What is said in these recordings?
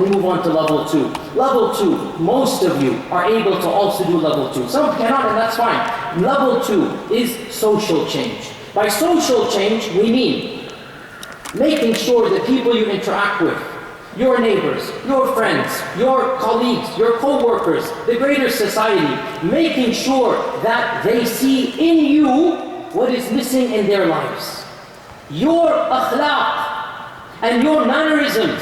we move on to level 2. Level 2, most of you are able to also do level 2. Some cannot, and that's fine. Level 2 is social change. By social change, we mean making sure the people you interact with, your neighbors, your friends, your colleagues, your co-workers, the greater society, making sure that they see in you what is missing in their lives. Your akhlaq and your mannerisms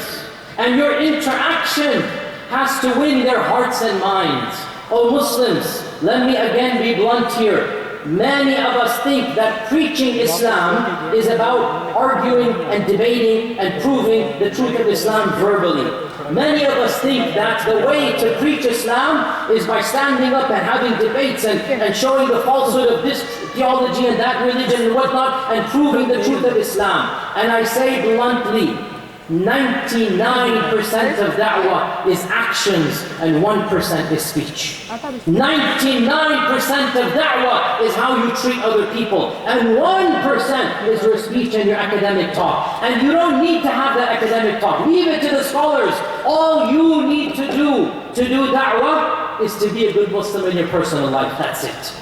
and your interaction has to win their hearts and minds. Oh Muslims, let me again be blunt here. Many of us think that preaching Islam is about arguing and debating and proving the truth of Islam verbally. Many of us think that the way to preach Islam is by standing up and having debates and showing the falsehood of this theology and that religion and whatnot and proving the truth of Islam. And I say bluntly, 99% of da'wah is actions and 1% is speech. 99% of da'wah is how you treat other people, and 1% is your speech and your academic talk. And you don't need to have that academic talk. Leave it to the scholars. All you need to do da'wah is to be a good Muslim in your personal life. That's it.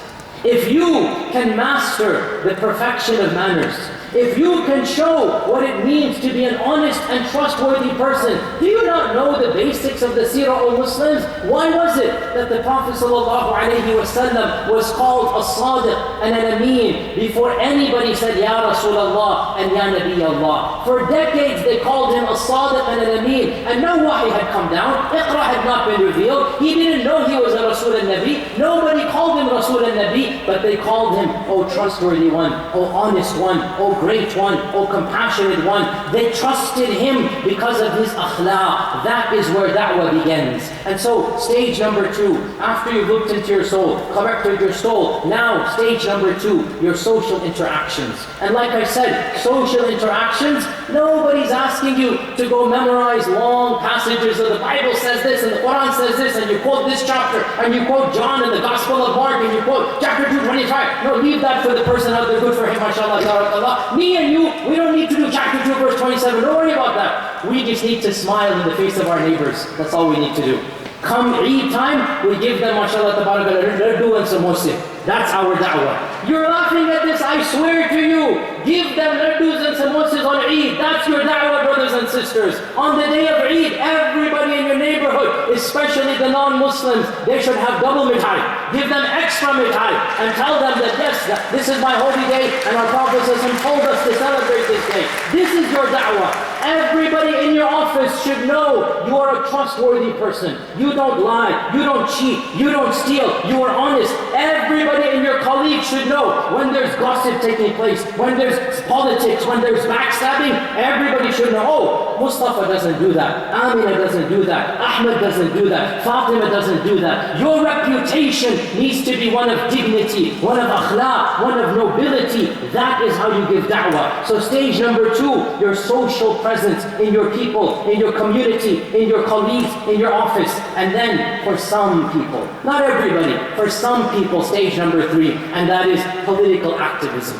If you can master the perfection of manners, if you can show what it means to be an honest and trustworthy person, do you not know the basics of the seerah of Muslims? Why was it that the Prophet ﷺ was called a sadiq and an ameen before anybody said Ya Rasulullah and Ya Nabi Allah? For decades they called him a sadiq and an ameen, and no wahi had come down. Iqra had not been revealed. He didn't know he was a Rasul al-Nabi. Nobody called him Rasul al-Nabi, but they called him, oh trustworthy one, oh honest one, oh great one, oh compassionate one. They trusted him because of his akhlaq. That is where da'wah begins. And so stage number 2, after you've looked into your soul, corrected your soul, now stage number 2, your social interactions. And like I said, social interactions, nobody's asking you to go memorize long passages of the Bible says this and the Quran says this and you quote this chapter and you quote John in the Gospel of Mark and you quote chapter 225. No, leave that for the person out there. Good for him, mashallah, ta'ala. Me and you, we don't need to do chapter 2 verse 27. Don't worry about that. We just need to smile in the face of our neighbors. That's all we need to do. Come Eid time, we give them, mashallah, tabarakallah, laddu and samosa. That's our da'wah. You're laughing at this, I swear to you. Give them laddus and samosas on Eid. That's your da'wah, brothers and sisters. On the day of Eid, everybody in your neighborhood, especially the non-Muslims, they should have double mithai. Give them extra mithai and tell them that yes, this is my holy day and our Prophet told us to celebrate this day. This is your da'wah. Everybody in your office should know you are a trustworthy person. You don't lie, you don't cheat, you don't steal, you are honest. Everybody in your colleagues should know when there's gossip taking place, when there's politics, when there's backstabbing, everybody should know, oh, Mustafa doesn't do that, Amina doesn't do that, Ahmed doesn't do that, Fatima doesn't do that. Your reputation needs to be one of dignity, one of akhlaq, one of nobility. That is how you give da'wah. So stage number 2, your social presence in your people, in your community, in your colleagues, in your office. And then for some people, not everybody, for some people, stage number 3, and that is political activism.